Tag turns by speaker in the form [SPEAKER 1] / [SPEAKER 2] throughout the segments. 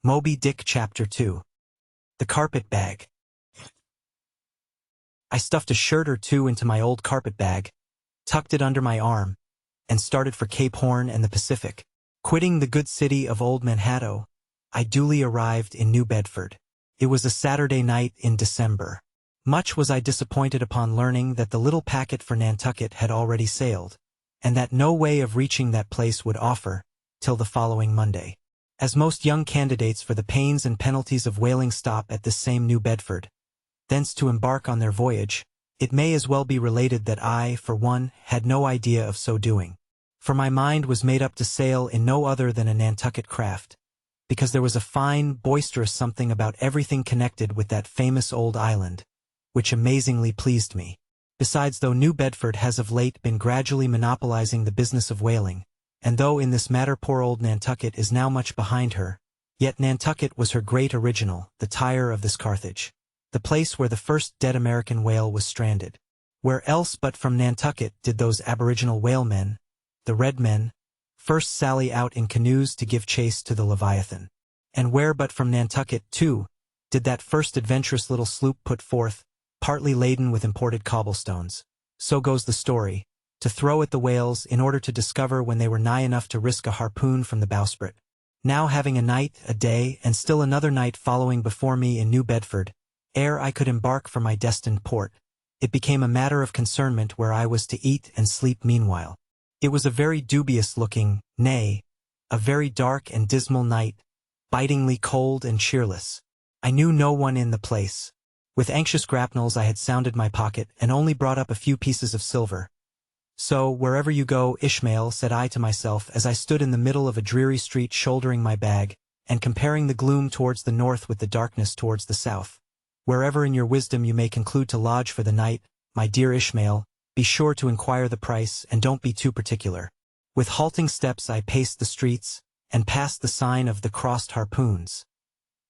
[SPEAKER 1] Moby Dick Chapter 2. The Carpet Bag. I stuffed a shirt or two into my old carpet bag, tucked it under my arm, and started for Cape Horn and the Pacific. Quitting the good city of Old Manhattan, I duly arrived in New Bedford. It was a Saturday night in December. Much was I disappointed upon learning that the little packet for Nantucket had already sailed, and that no way of reaching that place would offer till the following Monday. As most young candidates for the pains and penalties of whaling stop at this same New Bedford, thence to embark on their voyage, it may as well be related that I, for one, had no idea of so doing. For my mind was made up to sail in no other than a Nantucket craft, because there was a fine, boisterous something about everything connected with that famous old island, which amazingly pleased me. Besides, though New Bedford has of late been gradually monopolizing the business of whaling, and though in this matter poor old Nantucket is now much behind her, yet Nantucket was her great original, the Tyre of this Carthage, the place where the first dead American whale was stranded. Where else but from Nantucket did those aboriginal whalemen, the Red Men, first sally out in canoes to give chase to the Leviathan? And where but from Nantucket, too, did that first adventurous little sloop put forth, partly laden with imported cobblestones, so goes the story, to throw at the whales in order to discover when they were nigh enough to risk a harpoon from the bowsprit. Now having a night, a day, and still another night following before me in New Bedford, ere I could embark for my destined port, it became a matter of concernment where I was to eat and sleep meanwhile. It was a very dubious-looking, nay, a very dark and dismal night, bitingly cold and cheerless. I knew no one in the place. With anxious grapnels I had sounded my pocket and only brought up a few pieces of silver. So, wherever you go, Ishmael, said I to myself as I stood in the middle of a dreary street shouldering my bag, and comparing the gloom towards the north with the darkness towards the south. Wherever in your wisdom you may conclude to lodge for the night, my dear Ishmael, be sure to inquire the price and don't be too particular. With halting steps I paced the streets, and passed the sign of the Crossed Harpoons.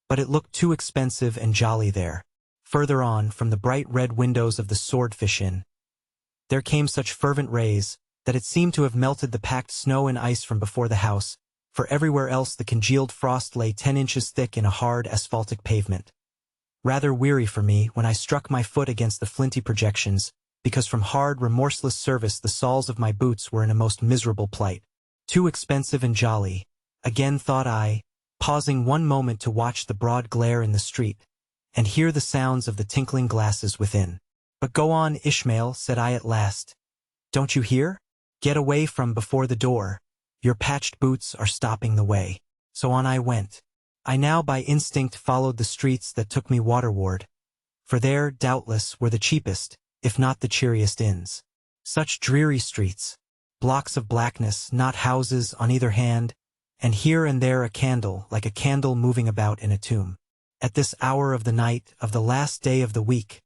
[SPEAKER 1] But it looked too expensive and jolly there. Further on, from the bright red windows of the Swordfish Inn, there came such fervent rays that it seemed to have melted the packed snow and ice from before the house, for everywhere else the congealed frost lay 10 inches thick in a hard asphaltic pavement. Rather weary for me when I struck my foot against the flinty projections, because from hard, remorseless service the soles of my boots were in a most miserable plight. Too expensive and jolly, again thought I, pausing one moment to watch the broad glare in the street, and hear the sounds of the tinkling glasses within. But go on, Ishmael, said I at last. Don't you hear? Get away from before the door. Your patched boots are stopping the way. So on I went. I now by instinct followed the streets that took me waterward, for there, doubtless, were the cheapest, if not the cheeriest inns. Such dreary streets, blocks of blackness, not houses on either hand, and here and there a candle, like a candle moving about in a tomb. At this hour of the night, of the last day of the week,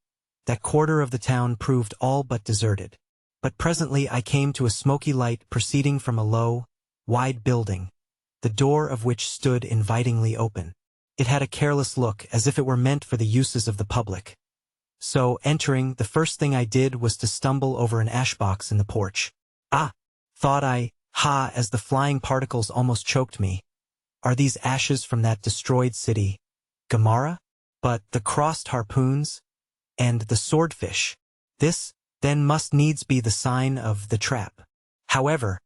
[SPEAKER 1] that quarter of the town proved all but deserted. But presently I came to a smoky light proceeding from a low, wide building, the door of which stood invitingly open. It had a careless look, as if it were meant for the uses of the public. So, entering, the first thing I did was to stumble over an ash-box in the porch. Ah! Thought I, ha! As the flying particles almost choked me. Are these ashes from that destroyed city, Gomorrah? But the Crossed Harpoons? And the Swordfish? This, then, must needs be the sign of the trap. However,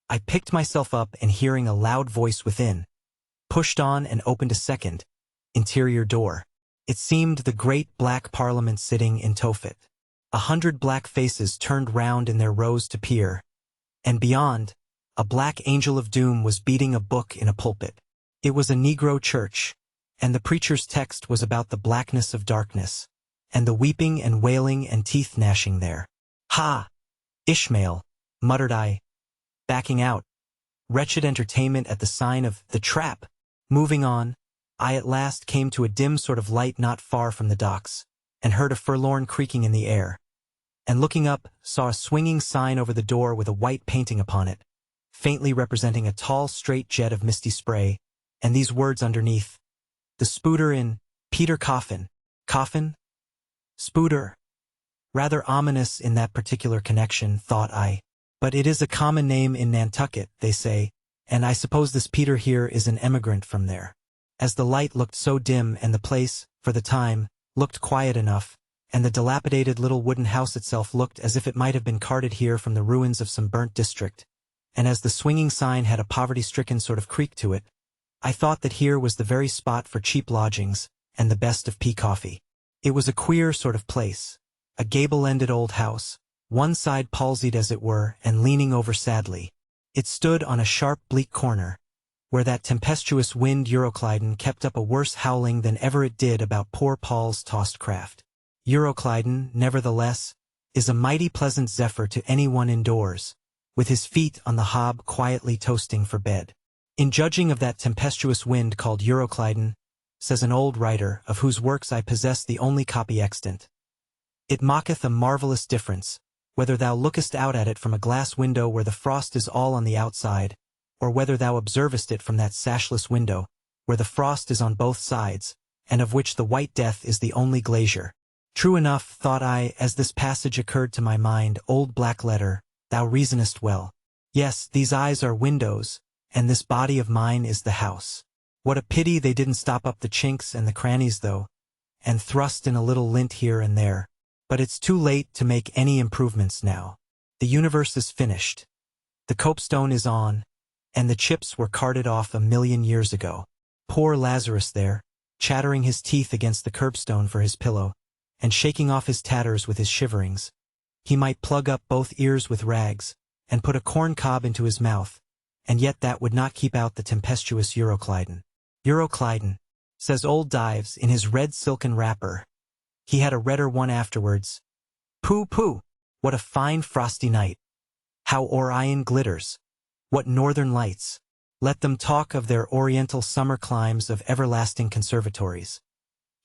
[SPEAKER 1] I picked myself up and hearing a loud voice within, pushed on and opened a second, interior door. It seemed the great black Parliament sitting in Tophet. 100 black faces turned round in their rows to peer, and beyond, a black angel of doom was beating a book in a pulpit. It was a Negro church, and the preacher's text was about the blackness of darkness, and the weeping and wailing and teeth gnashing there. Ha! Ishmael, muttered I, backing out. Wretched entertainment at the sign of the trap. Moving on, I at last came to a dim sort of light not far from the docks, and heard a forlorn creaking in the air, and looking up, saw a swinging sign over the door with a white painting upon it, faintly representing a tall straight jet of misty spray, and these words underneath: the Spooder in Peter Coffin. Coffin? Spooder. Rather ominous in that particular connection, thought I. But it is a common name in Nantucket, they say, and I suppose this Peter here is an emigrant from there. as the light looked so dim and the place, for the time, looked quiet enough, and the dilapidated little wooden house itself looked as if it might have been carted here from the ruins of some burnt district, and as the swinging sign had a poverty-stricken sort of creak to it, I thought that here was the very spot for cheap lodgings, and the best of pea coffee. It was a queer sort of place, a gable-ended old house, one side palsied as it were, and leaning over sadly. It stood on a sharp bleak corner, where that tempestuous wind Euroclydon kept up a worse howling than ever it did about poor Paul's tossed craft. Euroclydon, nevertheless, is a mighty pleasant zephyr to anyone indoors, with his feet on the hob quietly toasting for bed. In judging of that tempestuous wind called Euroclydon, says an old writer, of whose works I possess the only copy extant, it mocketh a marvelous difference, whether thou lookest out at it from a glass window where the frost is all on the outside, or whether thou observest it from that sashless window, where the frost is on both sides, and of which the white death is the only glazier. True enough, thought I, as this passage occurred to my mind, old black letter, thou reasonest well. Yes, these eyes are windows, and this body of mine is the house. What a pity they didn't stop up the chinks and the crannies though, and thrust in a little lint here and there. But it's too late to make any improvements now. The universe is finished. The copestone is on, and the chips were carted off 1,000,000 years ago. Poor Lazarus there, chattering his teeth against the curbstone for his pillow, and shaking off his tatters with his shiverings. He might plug up both ears with rags, and put a corn cob into his mouth, and yet that would not keep out the tempestuous Euroclydon. Euroclydon, says old Dives in his red silken wrapper. He had a redder one afterwards. Pooh, pooh! What a fine frosty night! How Orion glitters! What northern lights! Let them talk of their oriental summer climes of everlasting conservatories.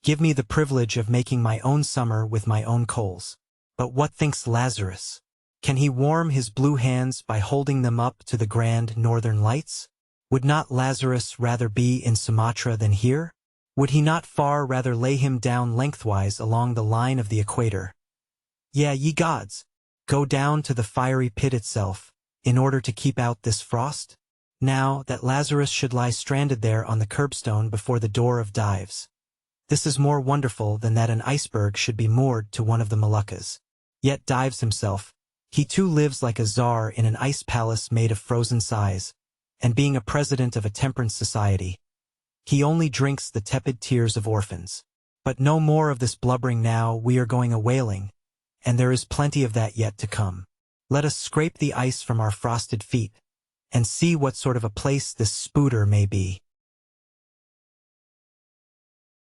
[SPEAKER 1] Give me the privilege of making my own summer with my own coals. But what thinks Lazarus? Can he warm his blue hands by holding them up to the grand northern lights? Would not Lazarus rather be in Sumatra than here? Would he not far rather lay him down lengthwise along the line of the equator? Yea, ye gods, go down to the fiery pit itself, in order to keep out this frost? Now, that Lazarus should lie stranded there on the curbstone before the door of Dives. This is more wonderful than that an iceberg should be moored to one of the Moluccas. Yet Dives himself, he too lives like a czar in an ice palace made of frozen sighs, and being a president of a temperance society, he only drinks the tepid tears of orphans. But no more of this blubbering now, we are going a-whaling, and there is plenty of that yet to come. Let us scrape the ice from our frosted feet, and see what sort of a place this spooder may be.